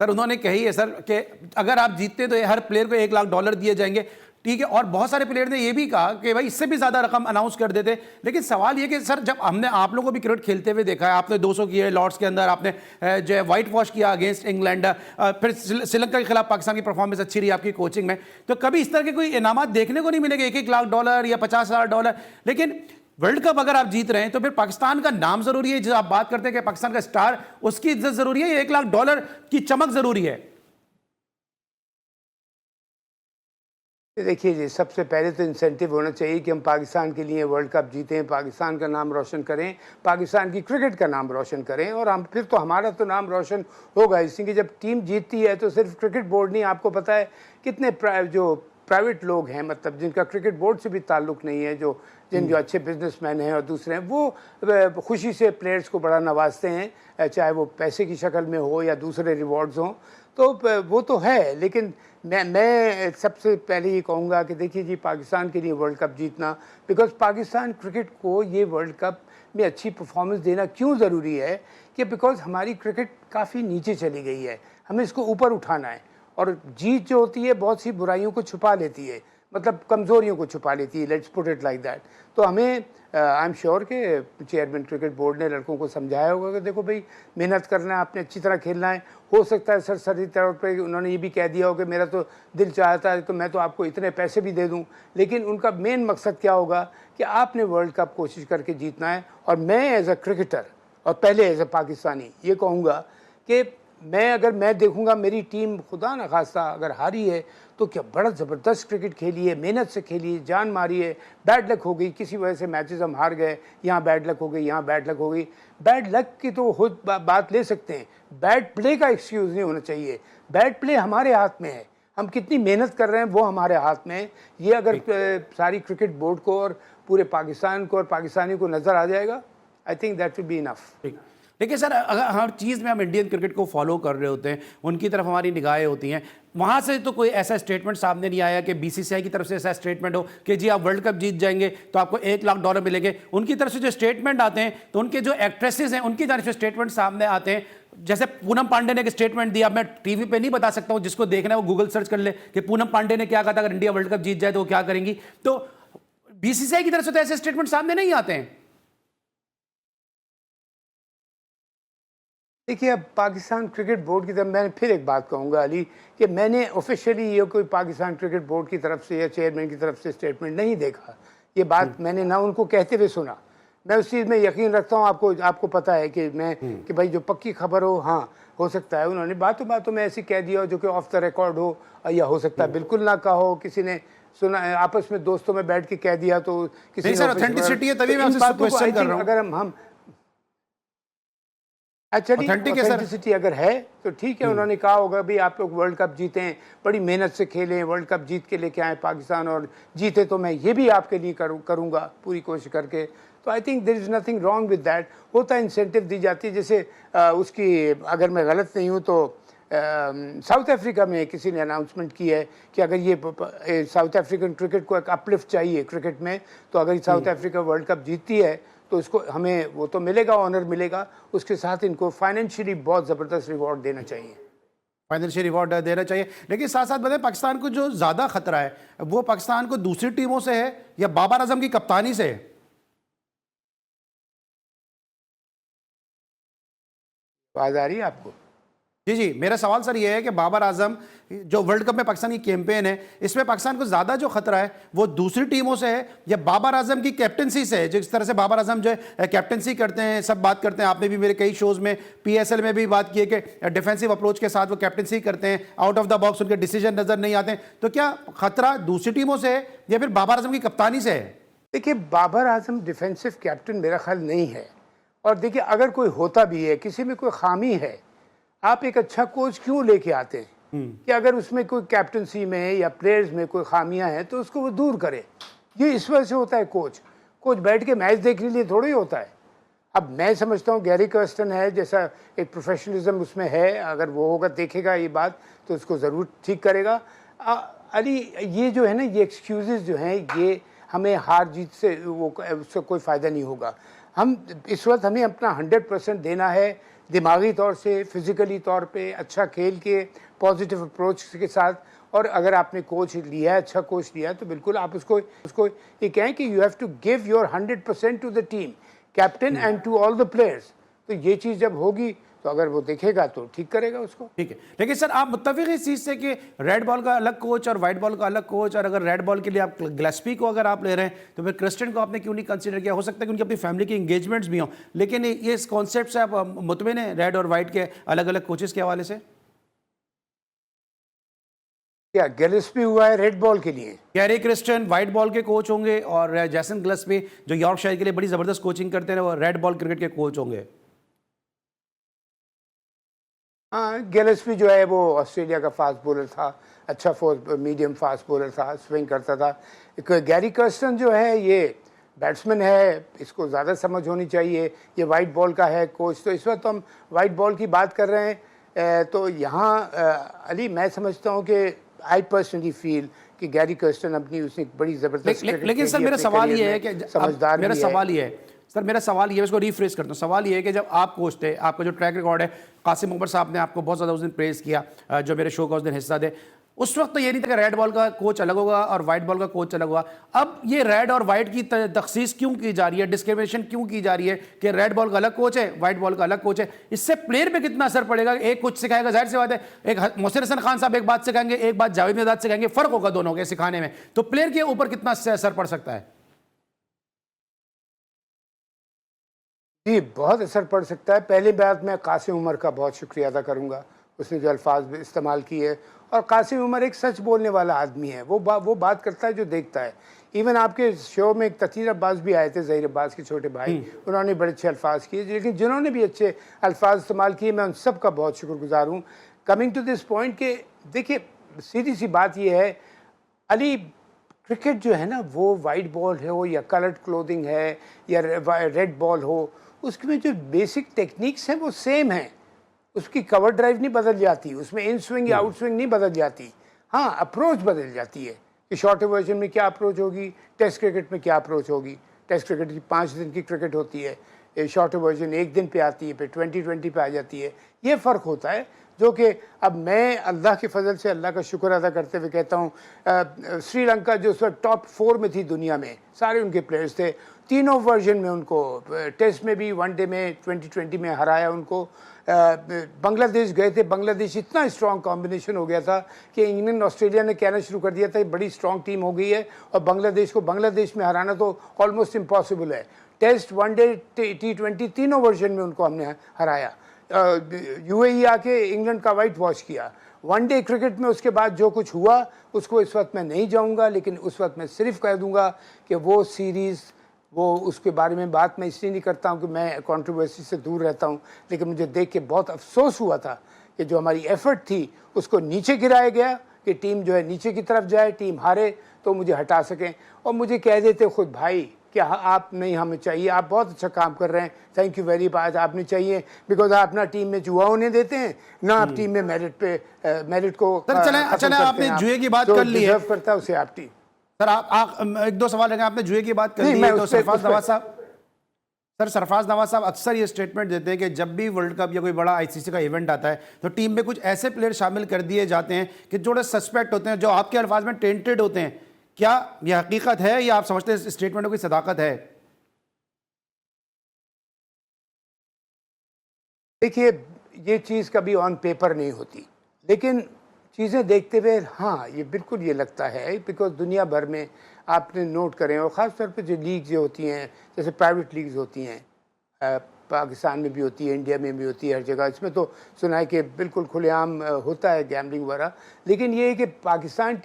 सर उन्होंने कही है सर कि अगर आप जीतते तो हर प्लेयर को $1 लाख दिए जाएंगे, ठीक है। और बहुत सारे प्लेयर ने ये भी कहा कि भाई इससे भी ज्यादा रकम अनाउंस कर देते। लेकिन सवाल ये कि सर जब हमने आप लोगों को भी क्रिकेट खेलते हुए देखा है, आपने 200 किए लॉर्ड्स के अंदर, आपने जो है वाइट वॉश किया अगेंस्ट इंग्लैंड, फिर श्रीलंका के खिलाफ पाकिस्तान की परफॉर्मेंस अच्छी रही आपकी कोचिंग में, तो कभी इस तरह के कोई इनामात देखने को नहीं मिलेंगे $1 लाख या $50,000। लेकिन वर्ल्ड कप अगर आप जीत रहे हैं तो फिर पाकिस्तान का नाम जरूरी है, जो आप बात करते हैं कि पाकिस्तान का स्टार, उसकी इज्जत जरूरी है, $1 लाख की चमक जरूरी है। देखिए जी, सबसे पहले तो इंसेंटिव होना चाहिए कि हम पाकिस्तान के लिए वर्ल्ड कप जीतें, पाकिस्तान का नाम रोशन करें, पाकिस्तान की क्रिकेट का नाम रोशन करें, और हम फिर तो हमारा तो नाम रोशन होगा। इसलिए जब टीम जीतती है तो सिर्फ क्रिकेट बोर्ड नहीं, आपको पता है कितने जो प्राइवेट लोग हैं, मतलब जिनका क्रिकेट बोर्ड से भी ताल्लुक़ नहीं है, जो अच्छे बिजनेसमैन हैं और दूसरे हैं, वो खुशी से प्लेयर्स को बड़ा नवाजते हैं, चाहे वो पैसे की शक्ल में हो या दूसरे रिवॉर्ड्स हों, तो वो तो है। लेकिन मैं सबसे पहले ये कहूँगा कि देखिए जी, पाकिस्तान के लिए वर्ल्ड कप जीतना, बिकॉज पाकिस्तान क्रिकेट को ये वर्ल्ड कप में अच्छी परफॉर्मेंस देना क्यों ज़रूरी है कि बिकॉज हमारी क्रिकेट काफ़ी नीचे चली गई है, हमें इसको ऊपर उठाना है। और जीत जो होती है बहुत सी बुराइयों को छुपा लेती है, मतलब कमज़ोरियों को छुपा लेती है, let's put it like that. तो हमें आई एम श्योर कि चेयरमैन क्रिकेट बोर्ड ने लड़कों को समझाया होगा कि देखो भाई, मेहनत करना है, आपने अच्छी तरह खेलना है। हो सकता है सरसरी तौर पर उन्होंने ये भी कह दिया हो कि मेरा तो दिल चाहता है तो मैं तो आपको इतने पैसे भी दे दूं, लेकिन उनका मेन मकसद क्या होगा कि आपने वर्ल्ड कप कोशिश करके जीतना है। और मैं एज अ क्रिकेटर और पहले एज अ पाकिस्तानी ये कहूँगा कि मैं देखूंगा मेरी टीम खुदा न खास्ता अगर हारी है तो क्या बड़ा ज़बरदस्त क्रिकेट खेली है, मेहनत से खेली है, जान मारी है, बैड लक हो गई, किसी वजह से मैचेस हम हार गए, यहाँ बैड लक हो गई, यहाँ बैड लक हो गई। बैड लक की तो खुद बात ले सकते हैं, बैड प्ले का एक्सक्यूज़ नहीं होना चाहिए। बैड प्ले हमारे हाथ में है, हम कितनी मेहनत कर रहे हैं वो हमारे हाथ में है। ये अगर सारी क्रिकेट बोर्ड को और पूरे पाकिस्तान को और पाकिस्तानी को नज़र आ जाएगा, I think that will be enough. देखिए सर, अगर हर चीज़ में हम इंडियन क्रिकेट को फॉलो कर रहे होते हैं, उनकी तरफ हमारी निगाहें होती हैं, वहाँ से तो कोई ऐसा स्टेटमेंट सामने नहीं आया कि बीसीसीआई की तरफ से ऐसा स्टेटमेंट हो कि जी आप वर्ल्ड कप जीत जाएंगे तो आपको $1 लाख मिलेंगे। उनकी तरफ से जो स्टेटमेंट आते हैं तो उनके जो एक्ट्रेसेस हैं उनकी तरफ से स्टेटमेंट सामने आते हैं। जैसे पूनम पांडे ने एक स्टेटमेंट दिया, मैं टीवी पे नहीं बता सकता हूँ, जिसको देखना है वो गूगल सर्च कर ले कि पूनम पांडे ने क्या कहा था, अगर इंडिया वर्ल्ड कप जीत जाए तो वो क्या करेंगी। तो बीसीसीआई की तरफ से तो ऐसे स्टेटमेंट सामने नहीं आते हैं। देखिए, अब पाकिस्तान क्रिकेट बोर्ड की तरफ मैंने फिर एक बात कहूँगा अली, कि मैंने ऑफिशियली ये कोई पाकिस्तान क्रिकेट बोर्ड की तरफ से या चेयरमैन की तरफ से स्टेटमेंट नहीं देखा। ये बात मैंने ना उनको कहते हुए सुना। मैं उस चीज़ में यकीन रखता हूँ, आपको पता है कि भाई जो पक्की खबर हो, हाँ हो सकता है उन्होंने बातों में ऐसी कह दिया हो जो कि ऑफ द रिकॉर्ड हो, या हो सकता है बिल्कुल ना कहा हो, किसी ने सुना आपस में दोस्तों में बैठ के कह दिया तो किसी नहीं ने सर, ऑफिस में- authenticity है, तभी तो मैं इन आपसे बातों को question I कर think रहा हूं। अगर हम एक्चुअली Authentic है सर। ऑथेंटिसिटी अगर है तो ठीक है, उन्होंने कहा होगा भाई आप लोग वर्ल्ड कप जीते हैं, बड़ी मेहनत से खेले, वर्ल्ड कप जीत के लेके आए पाकिस्तान और जीते, तो मैं ये भी आपके लिए करूँगा पूरी कोशिश करके। तो I think there is nothing wrong with that. होता है, इंसेंटिव दी जाती है, जैसे उसकी अगर मैं गलत नहीं हूँ तो साउथ अफ्रीका में किसी ने अनाउंसमेंट की है कि अगर ये साउथ अफ्रीकन क्रिकेट को एक अपलिफ्ट चाहिए क्रिकेट में, तो अगर साउथ अफ्रीका वर्ल्ड कप जीतती है तो इसको हमें वो तो मिलेगा, ऑनर मिलेगा, उसके साथ इनको फाइनेंशियली बहुत ज़बरदस्त रिवॉर्ड देना चाहिए। फाइनेंशियल रिवॉर्ड देना चाहिए। लेकिन साथ साथ बताएं, पाकिस्तान को जो ज़्यादा खतरा है वो पाकिस्तान को दूसरी टीमों से है या बाबर आजम की कप्तानी से है? आवाज़ आ रही है आपको? जी जी, मेरा सवाल सर ये है कि बाबर आजम जो वर्ल्ड कप में पाकिस्तान की कैंपेन है, इसमें पाकिस्तान को ज़्यादा जो खतरा है वो दूसरी टीमों से है या बाबर आजम की कैप्टनसी से है? जिस तरह से बाबर आजम जो है कैप्टनसी करते हैं, सब बात करते हैं, आपने भी मेरे कई शोज़ में PSL में भी बात की है कि डिफेंसिव अप्रोच के साथ वो कैप्टनसी करते हैं, आउट ऑफ द बॉक्स उनके डिसीजन नज़र नहीं आते हैं, तो क्या खतरा दूसरी टीमों से है या फिर बाबर आजम की कप्तानी से है? देखिए, बाबर आजम डिफेंसिव कैप्टन मेरा ख्याल नहीं है। और देखिए, अगर कोई होता भी है, किसी में कोई खामी है, आप एक अच्छा कोच क्यों लेके आते हैं कि अगर उसमें कोई कैप्टनसी में या प्लेयर्स में कोई खामियां हैं तो उसको वो दूर करे। ये इस वजह से होता है। कोच बैठ के मैच देखने के लिए थोड़ा ही होता है। अब मैं समझता हूँ गैरी कर्स्टन है, जैसा एक प्रोफेशनलिज्म उसमें है, अगर वो होगा देखेगा ये बात तो उसको ज़रूर ठीक करेगा। अली, ये जो है ना, ये एक्सक्यूज़ेस जो हैं, ये हमें हार जीत से उससे कोई फ़ायदा नहीं होगा। हम इस वक्त हमें अपना 100% देना है, दिमागी तौर से, फिज़िकली तौर पे, अच्छा खेल के, पॉजिटिव अप्रोच के साथ। और अगर आपने कोच लिया है, अच्छा कोच लिया है, तो बिल्कुल आप उसको ये कहें कि you have to give your 100% to the team, captain and to all the players. तो ये चीज़ जब होगी तो अगर वो देखेगा तो ठीक करेगा उसको। ठीक है, लेकिन सर आप मुत्तफिक इस चीज़ से कि रेड बॉल का अलग कोच और वाइट बॉल का अलग कोच, और अगर रेड बॉल के लिए आप गिलेस्पी को अगर आप ले रहे हैं तो फिर क्रिस्टियन को आपने क्यों नहीं कंसीडर किया? हो सकता है कि उनकी अपनी फैमिली की एंगेजमेंट्स भी हों, लेकिन ये इस कॉन्सेप्ट से आप मुतमिन हैं रेड और वाइट के अलग अलग कोचेस के हवाले से? क्या गिलेस्पी हुआ है रेड बॉल के लिए? गैरी क्रिस्टियन वाइट बॉल के कोच होंगे और जैसन गिलेस्पी जो यॉर्कशायर के लिए बड़ी ज़बरदस्त कोचिंग करते हैं वो रेड बॉल क्रिकेट के कोच होंगे। हाँ, गिलेस्पी जो है वो ऑस्ट्रेलिया का फास्ट बॉलर था, अच्छा मीडियम फास्ट बॉलर था, स्विंग करता था। गैरी कर्स्टन जो है ये बैट्समैन है, इसको ज़्यादा समझ होनी चाहिए। ये वाइट बॉल का है कोच, तो इस वक्त तो हम वाइट बॉल की बात कर रहे हैं। तो यहाँ अली, मैं समझता हूँ कि आई पर्सनली फील कि गैरी कर्स्टन अपनी उसने बड़ी ज़बरदस्त लेकिन सर मेरा सवाल ये है कि समझदार मेरा सवाल ये है सर, मेरा सवाल ये है, इसको रिफ्रेश करता हूँ। सवाल ये है कि जब आप कोच थे, आपका जो ट्रैक रिकॉर्ड है, कासिम उमर साहब ने आपको बहुत ज़्यादा उस दिन प्रेज़ किया, जो मेरे शो का उस दिन हिस्सा थे। उस वक्त तो ये नहीं था कि रेड बॉल का कोच अलग होगा और वाइट बॉल का कोच अलग होगा। अब ये रेड और वाइट की तखसीस क्यों की जा रही है, डिस्क्रिमिनेशन क्यों की जा रही है कि रेड बॉल का अलग कोच है, वाइट बॉल का अलग कोच है? इससे प्लेयर पे कितना असर पड़ेगा? एक कोच सिखाएगा, जाहिर सी बात है, एक मोहसिन हसन खान साहब एक बात सिखाएंगे, एक बात जावेद मिर्ज़ा सिखाएंगे, फ़र्क होगा दोनों के सिखाने में, तो प्लेयर के ऊपर कितना असर पड़ सकता है? जी, बहुत असर पड़ सकता है। पहली बात, मैं कासिम उमर का बहुत शुक्रिया अदा करूंगा, उसने जो अल्फाज इस्तेमाल किए। और कासिम उमर एक सच बोलने वाला आदमी है, वो बात करता है जो देखता है। इवन आपके शो में एक ततीर अब्बास भी आए थे, ज़हीर अब्बास के छोटे भाई, उन्होंने बड़े अच्छे अल्फाज किए, लेकिन जिन्होंने भी अच्छे अल्फाज इस्तेमाल किए, मैं उन सब का बहुत शुक्रगुजार हूँ। कमिंग टू दिस पॉइंट के देखिए, सीधी सी बात यह है अली, क्रिकेट जो है ना, वो वाइट बॉल हो या कलर्ड क्लोथिंग है या रेड बॉल हो, उसमें जो बेसिक टेक्निक्स हैं वो सेम हैं। उसकी कवर ड्राइव नहीं बदल जाती, उसमें इन स्विंग या आउट स्विंग नहीं बदल जाती। हाँ, अप्रोच बदल जाती है कि शॉर्ट वर्जन में क्या अप्रोच होगी, टेस्ट क्रिकेट में क्या अप्रोच होगी। टेस्ट क्रिकेट की 5 दिन की क्रिकेट होती है, शॉर्ट वर्जन 1 दिन पे आती है, फिर 2020 पे आ जाती है। ये फ़र्क होता है, जो कि अब मैं अल्लाह के फजल से, अल्लाह का शुक्र अदा करते हुए कहता हूँ, श्रीलंका जो उस वक्त टॉप 4 में थी दुनिया में, सारे उनके प्लेयर्स थे, तीनों वर्जन में उनको टेस्ट में भी, वनडे में, 2020 में हराया उनको। बांग्लादेश गए थे, बांग्लादेश इतना स्ट्रॉन्ग कॉम्बिनेशन हो गया था कि इंग्लैंड ऑस्ट्रेलिया ने कहना शुरू कर दिया था बड़ी स्ट्रॉन्ग टीम हो गई है, और बांग्लादेश को बांग्लादेश में हराना तो ऑलमोस्ट इम्पॉसिबल है। टेस्ट, वनडे, T20 तीनों वर्जन में उनको हमने हराया। UAE आके इंग्लैंड का वाइट वॉश किया। वनडे क्रिकेट में उसके बाद जो कुछ हुआ उसको इस वक्त मैं नहीं जाऊंगा, लेकिन उस वक्त मैं सिर्फ कह दूंगा कि वो सीरीज़, वो उसके बारे में बात मैं इसलिए नहीं करता हूं कि मैं कंट्रोवर्सी से दूर रहता हूं, लेकिन मुझे देख के बहुत अफसोस हुआ था कि जो हमारी एफर्ट थी उसको नीचे गिराया गया, कि टीम जो है नीचे की तरफ जाए, टीम हारे तो मुझे हटा सकें। और मुझे कह देते खुद भाई कि आप नहीं, हमें चाहिए, आप बहुत अच्छा काम कर रहे हैं, थैंक यू वेरी मच, आपने चाहिए, बिकॉज आप ना टीम में जुआ होने देते हैं, ना आप टीम में मेरिट को चले आपने जुए की बात कर ली है, करता है उसे आप टीम। सर आप एक दो सवाल है, आपने जुए की बात कर ली है तो सरफराज नवाज साहब अक्सर ये स्टेटमेंट देते हैं कि जब भी वर्ल्ड कप या कोई बड़ा आईसीसी का इवेंट आता है तो टीम में कुछ ऐसे प्लेयर शामिल कर दिए जाते हैं कि जो सस्पेक्ट होते हैं, जो आपके अल्फाज में टेंटेड होते हैं। क्या यह हकीकत है या आप समझते हैं इस स्टेटमेंट में कोई सदाकत है? देखिए, ये चीज़ कभी ऑन पेपर नहीं होती, लेकिन चीज़ें देखते हुए हाँ ये बिल्कुल ये लगता है, बिकॉज दुनिया भर में आपने नोट करें, और ख़ास तौर पे जो लीग्स जो होती हैं, जैसे प्राइवेट लीग्स होती हैं, पाकिस्तान में भी होती है, इंडिया में भी होती है, हर जगह, इसमें तो सुना है कि बिल्कुल खुलेआम होता है गैम्बलिंग वगैरह। लेकिन ये है कि पाकिस्तान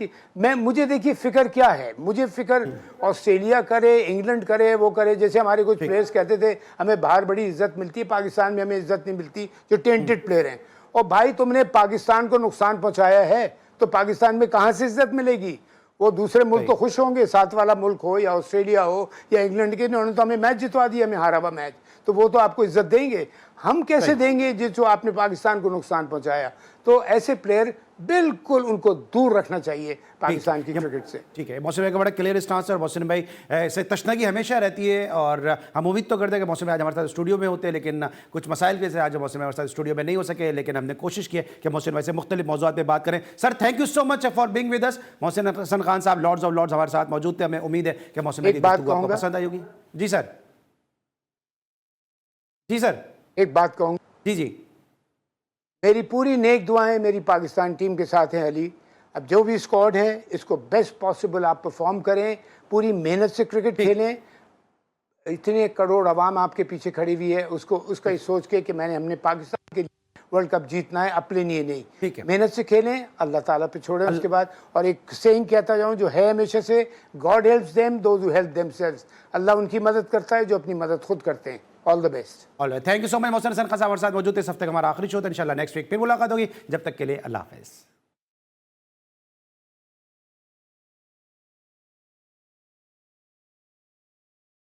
मुझे देखिए फ़िक्र क्या है, मुझे फ़िक्र ऑस्ट्रेलिया करे, इंग्लैंड करे, वो करे, जैसे हमारे कुछ प्लेयर्स कहते थे हमें बाहर बड़ी इज्जत मिलती है, पाकिस्तान में हमें इज्जत नहीं मिलती, जो टेंटेड प्लेयर हैं। और भाई तुमने पाकिस्तान को नुकसान पहुंचाया है तो पाकिस्तान में कहाँ से इज्जत मिलेगी? वो दूसरे मुल्क तो खुश होंगे, साथ वाला मुल्क हो या ऑस्ट्रेलिया हो या इंग्लैंड के, उन्होंने तो हमें मैच जितवा दिया, हमें हारा हुआ मैच, तो वो तो आपको इज्जत देंगे। हम कैसे देंगे जो आपने पाकिस्तान को नुकसान पहुंचाया? तो ऐसे प्लेयर बिल्कुल उनको दूर रखना चाहिए पाकिस्तान की क्रिकेट से। ठीक है, मौसम भाई का बड़ा क्लियर स्टांस है और मौसम भाई से तशनगी हमेशा रहती है और हम उम्मीद तो करते हैं कि मौसम भाई आज हमारे साथ स्टूडियो में होते हैं, लेकिन कुछ मसाइल की वजह से आज मौसम भाई हमारे साथ स्टूडियो में नहीं हो सके, लेकिन हमने कोशिश की कि मौसम भाई से मुख्तलिफ मौज़ूआत पर बात करें। Sir thank you so much for being with us. Mohsin Hasan Khan साहब लॉर्ड्स ऑफ लॉर्ड्स हमारे साथ मौजूद थे, हमें उम्मीद है कि मौसम भाई की गुफ्तगू आपको पसंद आई होगी। जी सर, जी सर, एक बात कहूँगा, जी, मेरी पूरी नेक दुआएं मेरी पाकिस्तान टीम के साथ हैं अली। अब जो भी स्क्वाड है इसको बेस्ट पॉसिबल आप परफॉर्म करें, पूरी मेहनत से क्रिकेट खेलें। इतने करोड़ अवाम आपके पीछे खड़ी हुई है, उसको उसका सोच के कि हमने पाकिस्तान के लिए वर्ल्ड कप जीतना है, अपने लिए नहीं। मेहनत से खेलें, अल्लाह ताला पे छोड़ें उसके बाद। और एक सेइंग कहता जाऊँ जो है हमेशा से, God helps them those who help themselves. Allah उनकी मदद करता है जो अपनी मदद खुद करते हैं। All the best. Alright, thank you so much. Mohsin Hasan Khan साहब हमारे साथ मौजूद थे। इस हफ्ते का हमारा आखिरी शो था, इंशाल्लाह नेक्स्ट वीक फिर मुलाकात होगी। जब तक के लिए अल्लाह हाफ़िज़।